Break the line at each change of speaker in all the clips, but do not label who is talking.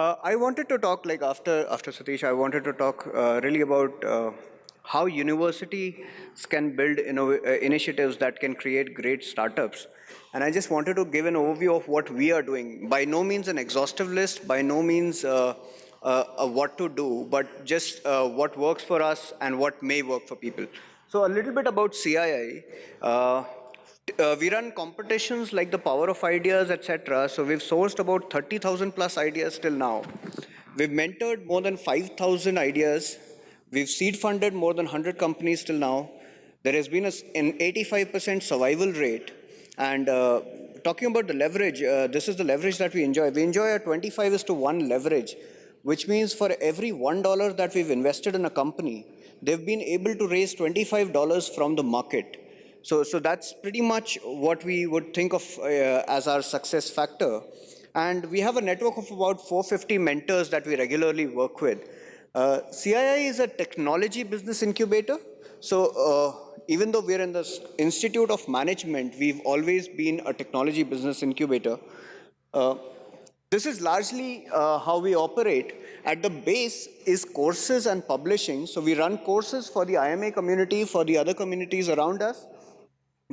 I wanted to talk after Satish. I wanted to talk really about how universities can build initiatives that can create great startups. And I just wanted to give an overview of what we are doing. By no means an exhaustive list, by no means what to do, but just what works for us and what may work for people. So a little bit about CII. We run competitions like the Power of Ideas, etc. So we've sourced about 30,000 plus ideas till now. We've mentored more than 5,000 ideas. We've seed funded more than 100 companies till now. There has been an 85% survival rate. And talking about the leverage, this is the leverage that we enjoy. We enjoy a 25:1 leverage, which means for every $1 that we've invested in a company, they've been able to raise $25 from the market. So that's pretty much what we would think of as our success factor. And we have a network of about 450 mentors that we regularly work with. CII is a technology business incubator. So even though we're in the Institute of Management, we've always been a technology business incubator. This is largely how we operate. At the base is courses and publishing. So we run courses for the IMA community, for the other communities around us.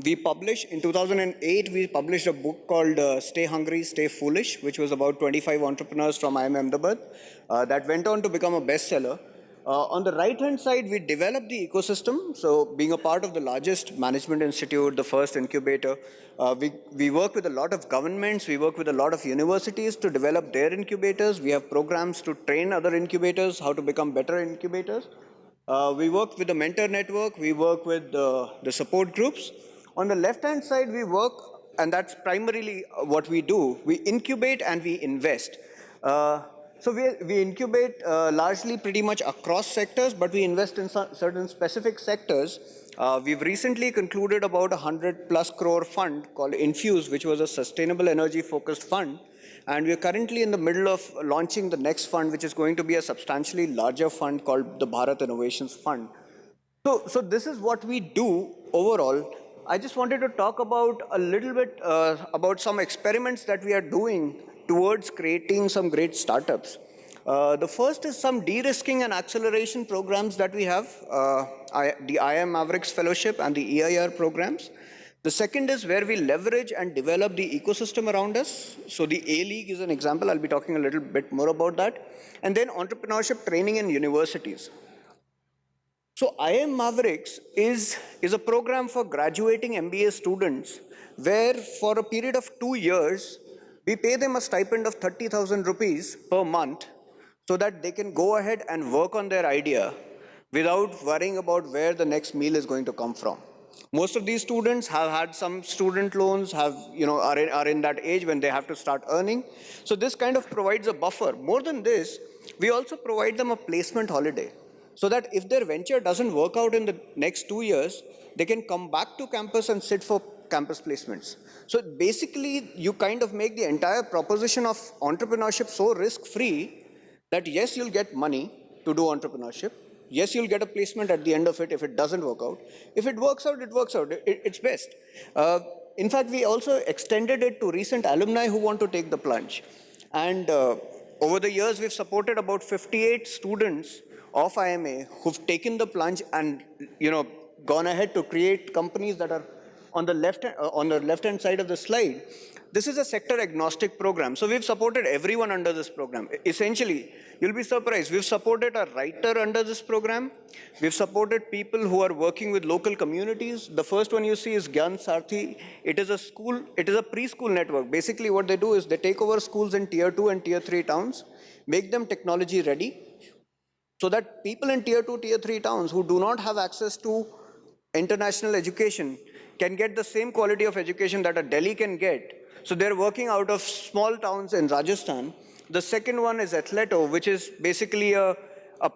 We published, in 2008, we published a book called Stay Hungry, Stay Foolish, which was about 25 entrepreneurs from IIM Ahmedabad. That went on to become a bestseller. On the right-hand side, we developed the ecosystem. So being a part of the largest management institute, the first incubator, we work with a lot of governments, we work with a lot of universities to develop their incubators. We have programs to train other incubators how to become better incubators. We work with the mentor network, we work with the support groups. On the left-hand side, we work, and that's primarily what we do. We incubate and we invest. So we incubate largely pretty much across sectors, but we invest in certain specific sectors. We've recently concluded about a 100+ crore fund called Infuse, which was a sustainable energy-focused fund. And we're currently in the middle of launching the next fund, which is going to be a substantially larger fund called the Bharat Innovations Fund. So this is what we do overall. I just wanted to talk about a little bit about some experiments that we are doing towards creating some great startups. The first is some de-risking and acceleration programs that we have, the IIM Mavericks Fellowship and the EIR programs. The second is where we leverage and develop the ecosystem around us. So the A-League is an example. I'll be talking a little bit more about that. And then entrepreneurship training in universities. So IIM Mavericks is a program for graduating MBA students where for a period of 2 years, we pay them a stipend of 30,000 rupees per month so that they can go ahead and work on their idea without worrying about where the next meal is going to come from. Most of these students have had some student loans, are in that age when they have to start earning. So this kind of provides a buffer. More than this, we also provide them a placement holiday, so that if their venture doesn't work out in the next 2 years, they can come back to campus and sit for campus placements. So basically, you kind of make the entire proposition of entrepreneurship so risk-free that yes, you'll get money to do entrepreneurship. Yes, you'll get a placement at the end of it if it doesn't work out. If it works out, it works out. It's best. In fact, we also extended it to recent alumni who want to take the plunge. And over the years, we've supported about 58 students of IMA who've taken the plunge and gone ahead to create companies that are on the left-hand side of the slide. This is a sector-agnostic program. So we've supported everyone under this program. Essentially, you'll be surprised. We've supported a writer under this program. We've supported people who are working with local communities. The first one you see is Gyan Sarthi. It is a preschool network. Basically, what they do is they take over schools in tier 2 and tier 3 towns, make them technology ready, so that people in tier 2, tier 3 towns who do not have access to international education can get the same quality of education that a Delhi can get. So they're working out of small towns in Rajasthan. The second one is Athleto, which is basically a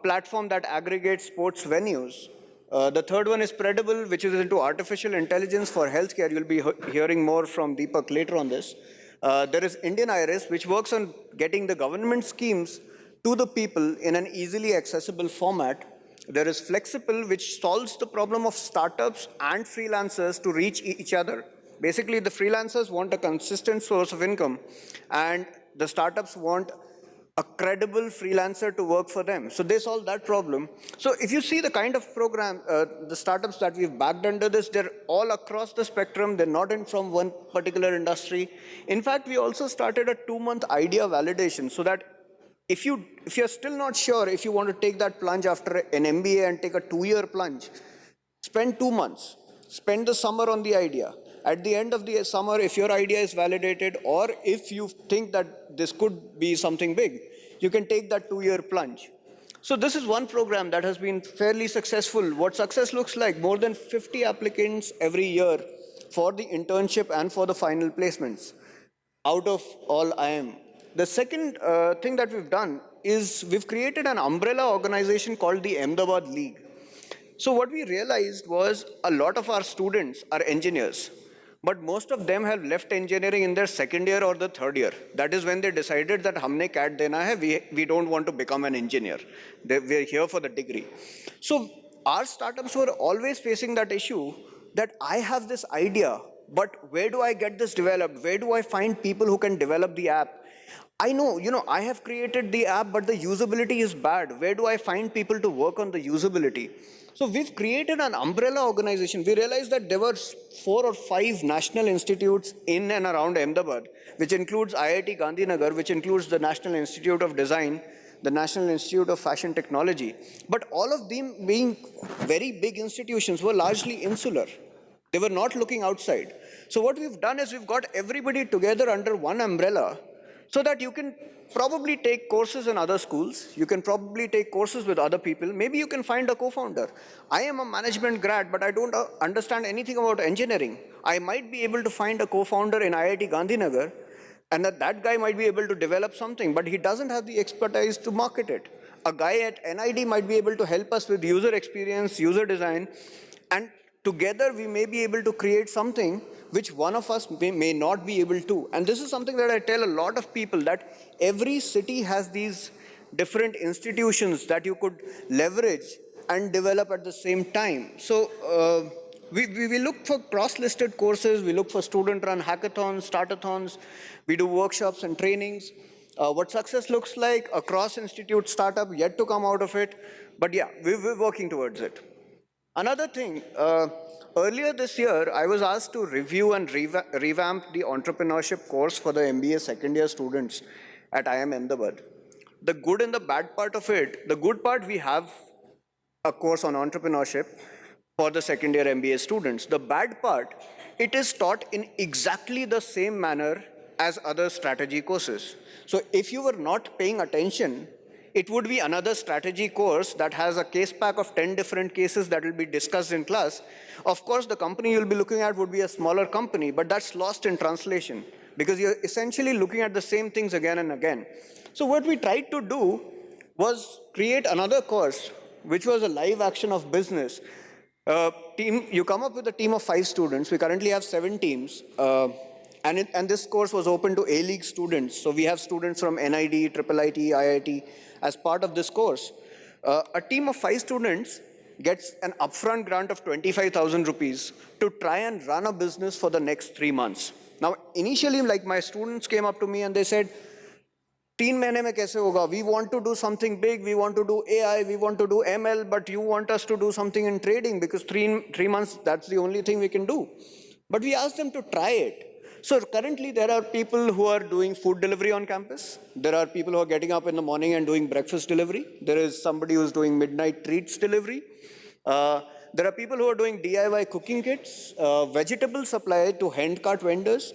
platform that aggregates sports venues. The third one is Predible, which is into artificial intelligence for healthcare. You'll be hearing more from Deepak later on this. There is Indian Iris, which works on getting the government schemes to the people in an easily accessible format. There is Flexible, which solves the problem of startups and freelancers to reach each other. Basically, the freelancers want a consistent source of income, and the startups want a credible freelancer to work for them. So they solve that problem. So if you see the kind of program, the startups that we've backed under this, they're all across the spectrum. They're not in from one particular industry. In fact, we also started a 2-month idea validation so that if you're still not sure if you want to take that plunge after an MBA and take a 2-year plunge, spend 2 months. Spend the summer on the idea. At the end of the summer, if your idea is validated or if you think that this could be something big, you can take that 2-year plunge. So this is one program that has been fairly successful. What success looks like, more than 50 applicants every year for the internship and for the final placements out of all IIM. The second thing that we've done is we've created an umbrella organization called the Ahmedabad League. So what we realized was a lot of our students are engineers, but most of them have left engineering in their second year or the third year. That is when they decided that humne CAT dena hai, we don't want to become an engineer. We're here for the degree. So our startups were always facing that issue that I have this idea, but where do I get this developed? Where do I find people who can develop the app? I know, I have created the app, but the usability is bad. Where do I find people to work on the usability? So we've created an umbrella organization. We realized that there were 4 or 5 national institutes in and around Ahmedabad, which includes IIT Gandhinagar, which includes the National Institute of Design, the National Institute of Fashion Technology. But all of them being very big institutions were largely insular. They were not looking outside. So what we've done is we've got everybody together under one umbrella so that you can probably take courses in other schools. You can probably take courses with other people. Maybe you can find a co-founder. I am a management grad, but I don't understand anything about engineering. I might be able to find a co-founder in IIT Gandhinagar, and that guy might be able to develop something, but he doesn't have the expertise to market it. A guy at NID might be able to help us with user experience, user design, and together we may be able to create something which one of us may not be able to. And this is something that I tell a lot of people, that every city has these different institutions that you could leverage and develop at the same time. So we look for cross-listed courses, we look for student-run hackathons, startathons, we do workshops and trainings. What success looks like, a cross-institute startup yet to come out of it, but yeah, we're working towards it. Another thing, earlier this year, I was asked to review and revamp the entrepreneurship course for the MBA second year students at IIM Ahmedabad. The good and the bad part of it, the good part, we have a course on entrepreneurship for the second year MBA students. The bad part, it is taught in exactly the same manner as other strategy courses. So if you were not paying attention, it would be another strategy course that has a case pack of 10 different cases that will be discussed in class. Of course, the company you'll be looking at would be a smaller company, but that's lost in translation because you're essentially looking at the same things again and again. So what we tried to do was create another course, which was a live action of business. You come up with a team of 5 students. We currently have 7 teams. And this course was open to A-League students. So we have students from NID, IIIT, IIT as part of this course. A team of 5 students gets an upfront grant of 25,000 rupees to try and run a business for the next 3 months. Now, initially, like my students came up to me and they said, 3 mahine mein kaise hoga? We want to do something big, we want to do AI, we want to do ML, but you want us to do something in trading because 3 months, that's the only thing we can do. But we asked them to try it. So currently there are people who are doing food delivery on campus. There are people who are getting up in the morning and doing breakfast delivery. There is somebody who's doing midnight treats delivery. There are people who are doing DIY cooking kits, vegetable supply to hand cart vendors.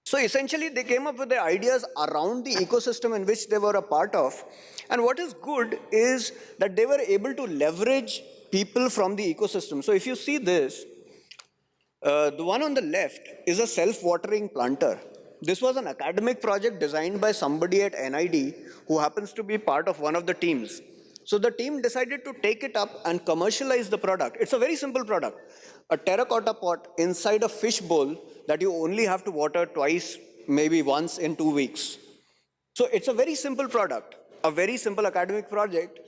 So essentially they came up with their ideas around the ecosystem in which they were a part of. And what is good is that they were able to leverage people from the ecosystem. So if you see this, the one on the left is a self-watering planter. This was an academic project designed by somebody at NID who happens to be part of one of the teams. So the team decided to take it up and commercialize the product. It's a very simple product. A terracotta pot inside a fish bowl that you only have to water twice, maybe once in 2 weeks. So it's a very simple product, a very simple academic project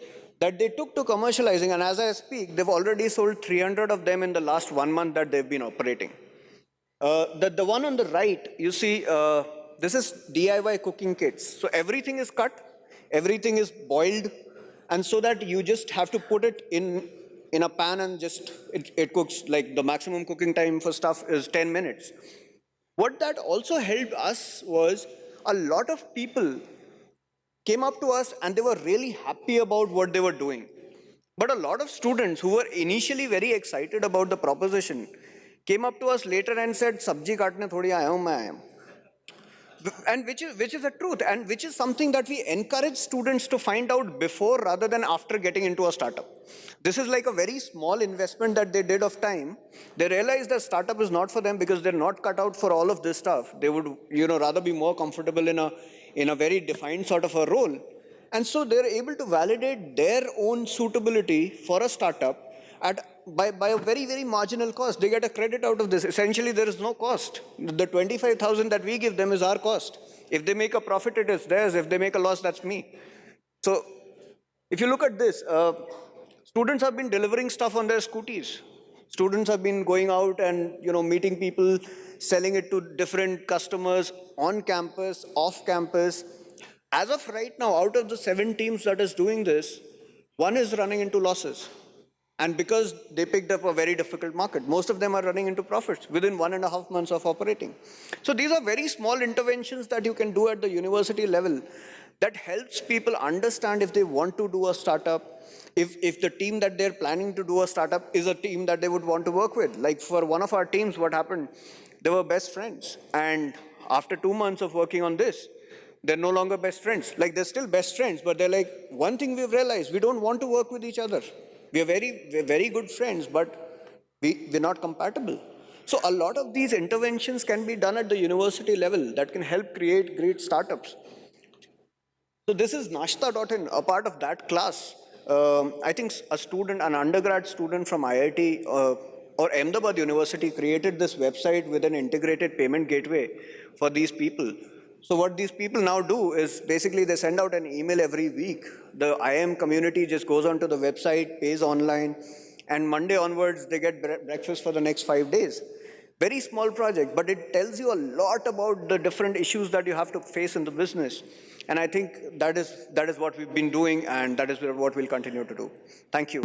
that they took to commercializing, and as I speak, they've already sold 300 of them in the last 1 month that they've been operating. The one on the right, you see, this is DIY cooking kits. So everything is cut, Everything is boiled, and so that you just have to put it in a pan and just it cooks. Like the maximum cooking time for stuff is 10 minutes. What that also helped us was a lot of people came up to us and they were really happy about what they were doing. But a lot of students who were initially very excited about the proposition came up to us later and said, "Sabji kaatne thodi aaya hu, main aaya hu." And which is the truth, and which is something that we encourage students to find out before rather than after getting into a startup. This is like a very small investment that they did of time. They realized that startup is not for them because they're not cut out for all of this stuff. They would, rather be more comfortable in a very defined sort of a role. And so they're able to validate their own suitability for a startup by a very, very marginal cost. They get a credit out of this. Essentially, there is no cost. The 25,000 that we give them is our cost. If they make a profit, it is theirs. If they make a loss, that's me. So if you look at this, students have been delivering stuff on their scooties. Students have been going out and meeting people, selling it to different customers on campus, off campus. As of right now, out of the 7 teams that is doing this, 1 is running into losses. And because they picked up a very difficult market, most of them are running into profits within 1.5 months of operating. So these are very small interventions that you can do at the university level that helps people understand if they want to do a startup, if the team that they're planning to do a startup is a team that they would want to work with. Like for one of our teams, what happened, they were best friends. And after 2 months of working on this, they're no longer best friends. Like they're still best friends, but they're like, one thing we've realized, we don't want to work with each other. We're very good friends, but we're not compatible. So a lot of these interventions can be done at the university level that can help create great startups. So this is Nashta.in, a part of that class. I think an undergrad student from IIT or Ahmedabad University created this website with an integrated payment gateway for these people. So what these people now do is basically they send out an email every week. The IIM community just goes onto the website, pays online, and Monday onwards they get breakfast for the next 5 days. Very small project, but it tells you a lot about the different issues that you have to face in the business. And I think that is what we've been doing, and that is what we'll continue to do. Thank you.